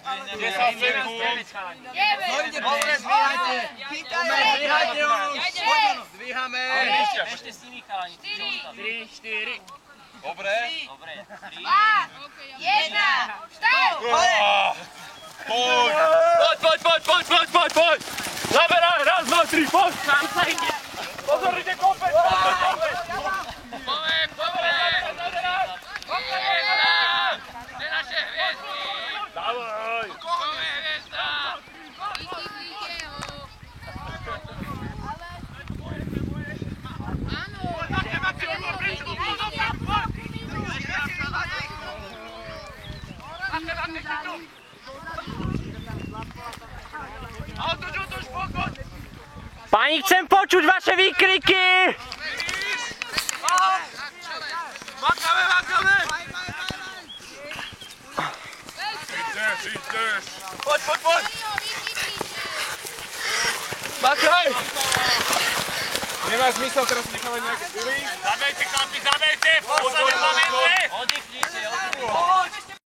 10 sekúnd. Dobre, zvíhajte. Zvíhajte už. Zvíhame. Ešte s nimi chalani. 3, 4. Dobre. 2, 1, štart! Poď! Zaberaj, raz, dva, tri, poď! Tam sa ide! Pozorite kopec! Poviem! Hviezda! Kde naše hviezdy? Dávaj! Povie hviezda! Pani, chcem počuť vaše výkriky! Makame! Ideš! Poď! Makaj! Nemá zmysel teraz nechávať nejaké gumy. Zabejte, chlapi, zabejte!